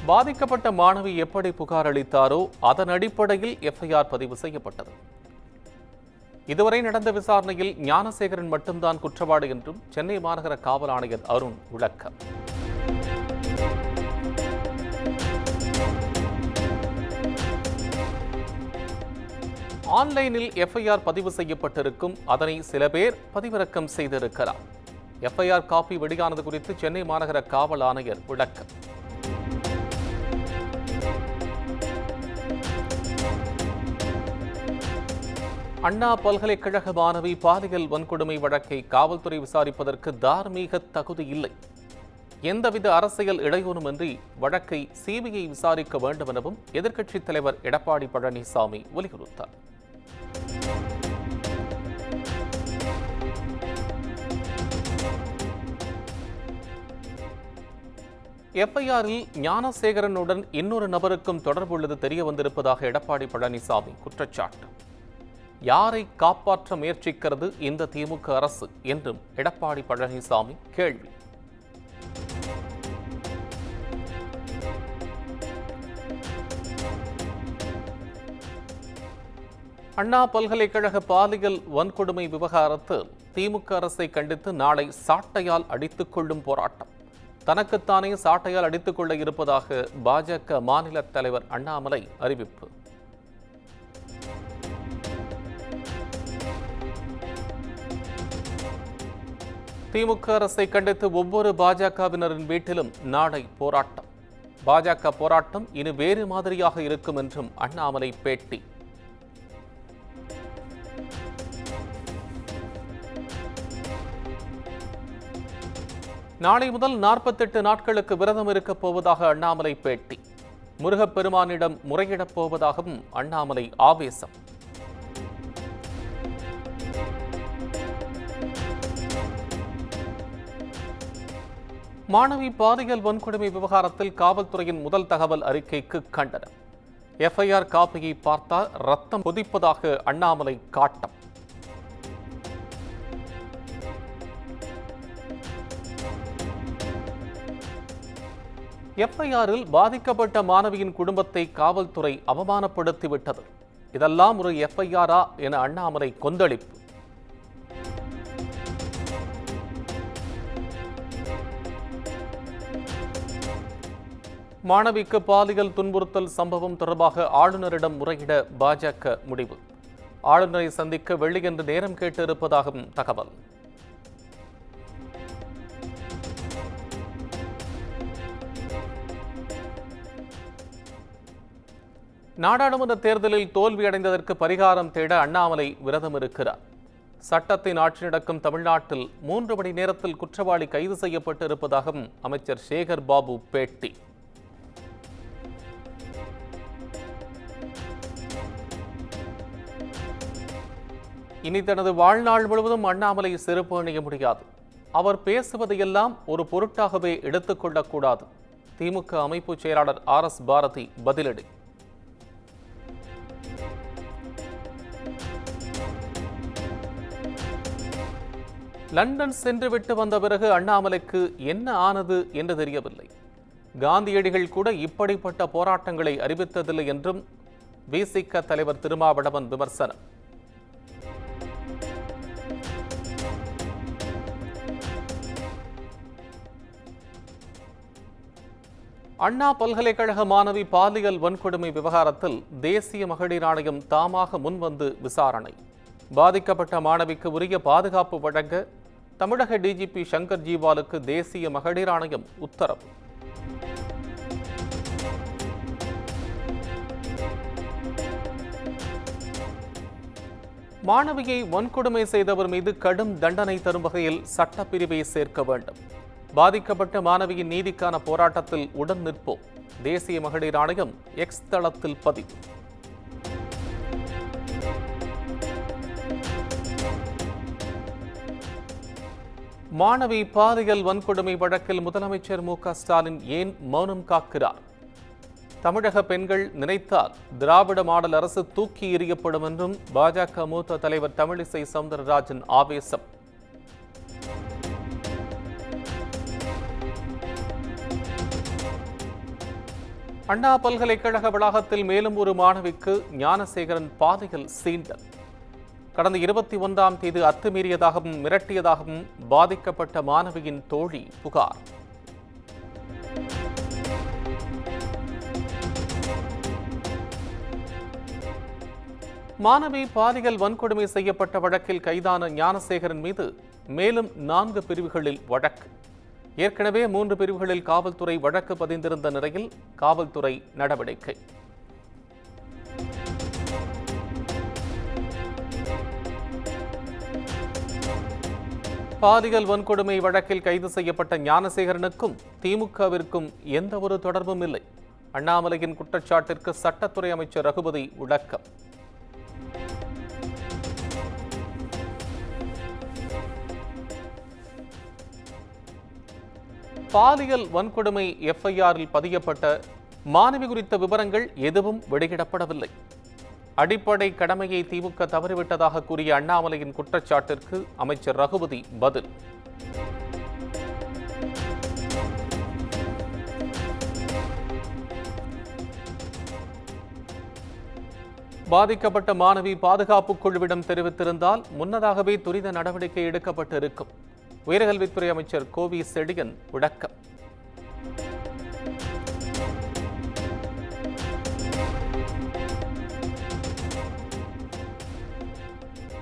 பாதிக்கப்பட்ட மாணவி எப்படி புகார் அளித்தாரோ அதன் அடிப்படையில் எஃப்ஐஆர் பதிவு செய்யப்பட்டது. இதுவரை நடந்த விசாரணையில் ஞானசேகரன் மட்டும்தான் குற்றவாளி என்றும் சென்னை மாநகர காவல் ஆணையர் அருண் விளக்கம். ஆன்லைனில் எஃப்ஐஆர் பதிவு செய்யப்பட்டிருக்கும், அதனை சில பேர் பதிவிறக்கம் செய்திருக்கிறார். எஃப்ஐஆர் காப்பி வெளியானது குறித்து சென்னை மாநகர காவல் ஆணையர் விளக்கம். அண்ணா பல்கலைக்கழக மாணவி பாலியல் வன்கொடுமை வழக்கை காவல்துறை விசாரிப்பதற்கு தார்மீக தகுதி இல்லை. எந்தவித அரசியல் இடையூறுமின்றி வழக்கை சிபிஐ விசாரிக்க வேண்டும் எனவும் எதிர்க்கட்சித் தலைவர் எடப்பாடி பழனிசாமி வலியுறுத்தார். எஃப்ஐஆரில் ஞானசேகரனுடன் இன்னொரு நபருக்கும் தொடர்புள்ளது தெரிய வந்திருப்பதாக எடப்பாடி பழனிசாமி குற்றச்சாட்டு. யாரை காப்பாற்ற முயற்சிக்கிறது இந்த திமுக அரசு என்றும் எடப்பாடி பழனிசாமி கேள்வி. அண்ணா பல்கலைக்கழக பாலியல் வன்கொடுமை விவகாரத்தில் திமுக அரசை கண்டித்து நாளை சாட்டையால் அடித்துக் கொள்ளும் போராட்டம். தனக்குத்தானே சாட்டையால் அடித்துக் கொள்ள இருப்பதாக பாஜக மாநில தலைவர் அண்ணாமலை அறிவிப்பு. திமுக அரசை கண்டித்து ஒவ்வொரு பாஜகவினரின் வீட்டிலும் நாளை போராட்டம். பாஜக போராட்டம் இனி வேறு மாதிரியாக இருக்கும் என்றும் அண்ணாமலை பேட்டி. நாளை முதல் 48 நாட்களுக்கு விரதம் இருக்கப் போவதாக அண்ணாமலை பேட்டி. முருகப்பெருமானிடம் முறையிடப் போவதாகவும் அண்ணாமலை ஆவேசம். மாணவி பாலியல் வன்கொடுமை விவகாரத்தில் காவல்துறையின் முதல் தகவல் அறிக்கைக்கு கண்டனம். எஃப்ஐஆர் காப்பியை பார்த்தால் ரத்தம் கொதிப்பதாக அண்ணாமலை காட்டம். எஃப்ஐஆரில் பாதிக்கப்பட்ட மாணவியின் குடும்பத்தை காவல்துறை அவமானப்படுத்திவிட்டது. இதெல்லாம் ஒரு எஃப்ஐஆரா என அண்ணாமலை கொந்தளிப்பு. மாணவிக்கு பாலியல் துன்புறுத்தல் சம்பவம் தொடர்பாக ஆளுநரிடம் முறையிட பாஜக முடிவு. ஆளுநரை சந்திக்க வெள்ளியன்று நேரம் கேட்டிருப்பதாகவும் தகவல். நாடாளுமன்ற தேர்தலில் தோல்வியடைந்ததற்கு பரிகாரம் தேட அண்ணாமலை விரதம் இருக்கிறார். சட்டத்தின் ஆட்சி நடக்கும் தமிழ்நாட்டில் 3 மணி நேரத்தில் குற்றவாளி கைது செய்யப்பட்டிருப்பதாகவும் அமைச்சர் சேகர் பாபு பேட்டி. இனி தனது வாழ்நாள் முழுவதும் அண்ணாமலை செருப்பு அணிய முடியாது. அவர் பேசுவதையெல்லாம் ஒரு பொருட்டாகவே எடுத்துக்கொள்ளக்கூடாது. திமுக அமைப்பு செயலாளர் RS பாரதி பதிலடி. லண்டன் சென்றுவிட்டு வந்த பிறகு அண்ணாமலைக்கு என்ன ஆனது என்று தெரியவில்லை. காந்தியடிகள் கூட இப்படிப்பட்ட போராட்டங்களை அறிவித்ததில்லை என்றும் விசிக தலைவர் திருமாவளவன் விமர்சனம். அண்ணா பல்கலைக்கழக மாணவி பாலியல் வன்கொடுமை விவகாரத்தில் தேசிய மகளிர் ஆணையம் தாமாக முன்வந்து விசாரணை. பாதிக்கப்பட்ட மாணவிக்கு உரிய பாதுகாப்பு வழங்க தமிழக டிஜிபி சங்கர் ஜிவாலுக்கு தேசிய மகளிர் ஆணையம் உத்தரவு. மாணவியை வன்கொடுமை செய்தவர் மீது கடும் தண்டனை தரும் வகையில் சட்டப்பிரிவை சேர்க்க வேண்டும். பாதிக்கப்பட்ட மாணவியின் நீதிக்கான போராட்டத்தில் உடன் நிற்போம். தேசிய மகளிர் ஆணையம் எக்ஸ் தளத்தில் பதிவு. மாணவி பாலியல் வன்கொடுமை வழக்கில் முதலமைச்சர் மு.க. ஸ்டாலின் ஏன் மௌனம் காக்கிறார்? தமிழக பெண்கள் நினைத்தால் திராவிட மாடல் அரசு தூக்கி எறியப்படும் என்றும் பாஜக மூத்த தலைவர் தமிழிசை சவுந்தரராஜன் ஆவேசம். அண்ணா பல்கலைக்கழக வளாகத்தில் மேலும் ஒரு மாணவிக்கு ஞானசேகரன் பாலியல் சீண்டல். கடந்த 21ஆம் தேதி அத்துமீறியதாகவும் மிரட்டியதாகவும் பாதிக்கப்பட்ட மாணவியின் தோழி புகார். மாணவி பாலியல் வன்கொடுமை செய்யப்பட்ட வழக்கில் கைதான ஞானசேகரன் மீது மேலும் 4 பிரிவுகளில் வழக்கு. ஏற்கனவே 3 பிரிவுகளில் காவல்துறை வழக்கு பதிந்திருந்த நிலையில் காவல்துறை நடவடிக்கை. பாலியல் வன்கொடுமை வழக்கில் கைது செய்யப்பட்ட ஞானசேகரனுக்கும் திமுகவிற்கும் எந்த ஒரு தொடர்பும் இல்லை. அண்ணாமலையின் குற்றச்சாட்டிற்கு சட்டத்துறை அமைச்சர் ரகுபதி விளக்கம். பாலியல் வன்கொடுமை எஃப்ஐஆரில் பதியப்பட்ட மாணவி குறித்த விவரங்கள் எதுவும் வெளியிடப்படவில்லை. அடிப்படை கடமையை திமுக தவறிவிட்டதாக கூறிய அண்ணாமலையின் குற்றச்சாட்டிற்கு அமைச்சர் ரகுபதி பதில். பாதிக்கப்பட்ட மாணவி பாதுகாப்பு குழுவிடம் தெரிவித்திருந்தால் முன்னதாகவே துரித நடவடிக்கை எடுக்கப்பட்டிருக்கும். உயர்கல்வித்துறை அமைச்சர் கோவி செழியன் விளக்கம்.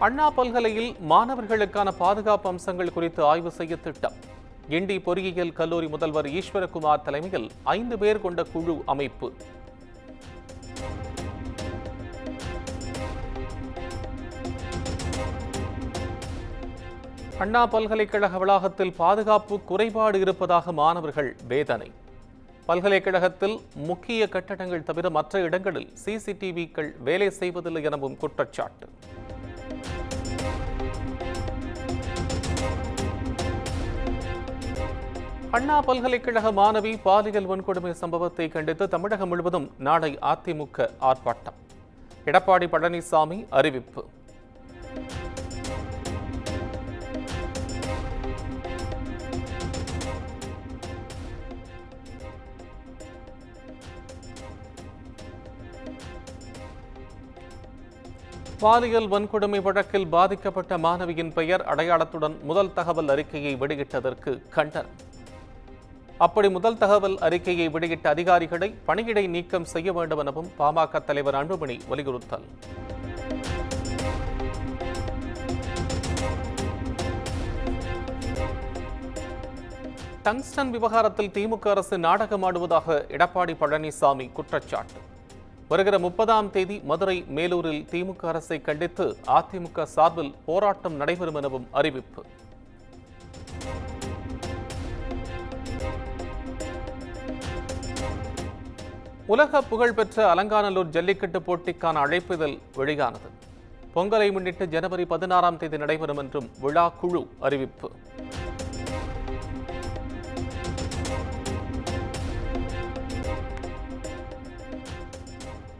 அண்ணா பல்கலையில் மாணவர்களுக்கான பாதுகாப்பு அம்சங்கள் குறித்து ஆய்வு செய்ய திட்டம். கிண்டி பொறியியல் கல்லூரி முதல்வர் ஈஸ்வரகுமார் தலைமையில் 5 பேர் கொண்ட குழு அமைப்பு. அண்ணா பல்கலைக்கழக வளாகத்தில் பாதுகாப்பு குறைபாடு இருப்பதாக மாணவர்கள் வேதனை. பல்கலைக்கழகத்தில் முக்கிய கட்டடங்கள் தவிர மற்ற இடங்களில் சிசிடிவிக்கள் வேலை செய்வதில்லை எனவும் குற்றச்சாட்டு. அண்ணா பல்கலைக்கழக மாணவி பாலியல் வன்கொடுமை சம்பவத்தை கண்டித்து தமிழகம் முழுவதும் நாளை அதிமுக ஆர்ப்பாட்டம். எடப்பாடி பழனிசாமி அறிவிப்பு. பாலியல் வன்கொடுமை வழக்கில் பாதிக்கப்பட்ட மாணவியின் பெயர் அடையாளத்துடன் முதல் தகவல் அறிக்கையை வெளியிட்டதற்கு கண்டனம். அப்படி முதல் தகவல் அறிக்கையை வெளியிட்ட அதிகாரிகளை பணியிடை நீக்கம் செய்ய வேண்டும் எனவும் பாமக தலைவர் அன்புமணி வலியுறுத்தல். டங்ஸ்டன் விவகாரத்தில் திமுக அரசு நாடகமாடுவதாக எடப்பாடி பழனிசாமி குற்றச்சாட்டு. வருகிற 30ஆம் தேதி மதுரை மேலூரில் திமுக அரசை கண்டித்து அதிமுக சார்பில் போராட்டம் நடைபெறும் எனவும் அறிவிப்பு. உலக புகழ்பெற்ற அலங்காநல்லூர் ஜல்லிக்கட்டு போட்டிக்கான அழைப்பிதழ் வெளியானது. பொங்கலை முன்னிட்டு ஜனவரி 16ஆம் தேதி நடைபெறும் என்றும் விழா குழு அறிவிப்பு.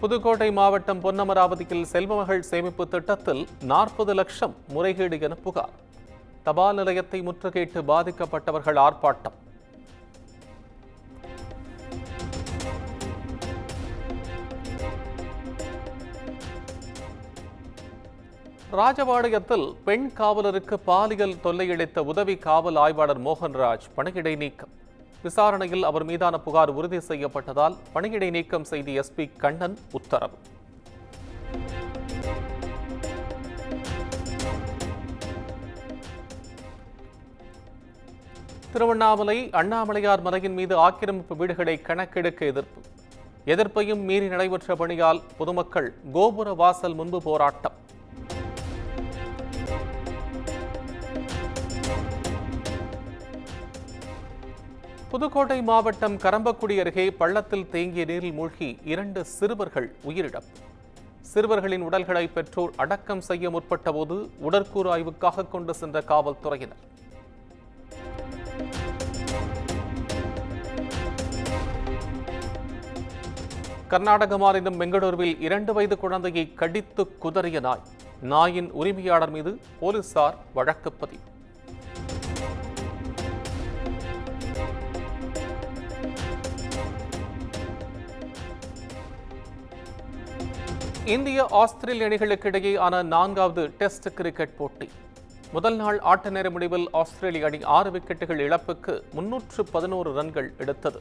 புதுக்கோட்டை மாவட்டம் பொன்னமராவதியில் செல்வமகள் சேமிப்பு திட்டத்தில் 40 லட்சம் முறைகேடு என புகார். தபால் நிலையத்தை முற்றுகையிட்டு பாதிக்கப்பட்டவர்கள் ஆர்ப்பாட்டம். ராஜபாளையத்தில் பெண் காவலருக்கு பாலியல் தொல்லையளித்த உதவி காவல் ஆய்வாளர் மோகன்ராஜ் பணியிடை நீக்கம். விசாரணையில் அவர் மீதான புகார் உறுதி செய்யப்பட்டதால் பணியிடை நீக்கம் செய்த எஸ்பி கண்ணன் உத்தரவு. திருவண்ணாமலை அண்ணாமலையார் மலையின் மீது ஆக்கிரமிப்பு வீடுகளை கணக்கெடுக்க எதிர்ப்பையும் மீறி நடைபெற்ற பணியால் பொதுமக்கள் கோபுர வாசல் முன்பு போராட்டம். புதுக்கோட்டை மாவட்டம் கரம்பக்குடி அருகே பள்ளத்தில் தேங்கிய நீரில் மூழ்கி 2 சிறுவர்கள் உயிரிழப்பு. சிறுவர்களின் உடல்களை பெற்றோர் அடக்கம் செய்ய முற்பட்ட போது உடற்கூறு ஆய்வுக்காக கொண்டு சென்ற காவல்துறையினர். கர்நாடக மாநிலம் பெங்களூருவில் 2 வயது குழந்தையை கடித்து குதறிய நாயின் உரிமையாளர் மீது போலீசார் வழக்கு பதிவு. இந்திய ஆஸ்திரேலிய அணிகளுக்கு இடையேயான 4வது டெஸ்ட் கிரிக்கெட் போட்டி. முதல் நாள் ஆட்ட நேர முடிவில் ஆஸ்திரேலிய அணி 6 விக்கெட்டுகள் இழப்புக்கு 311 ரன்கள் எடுத்தது.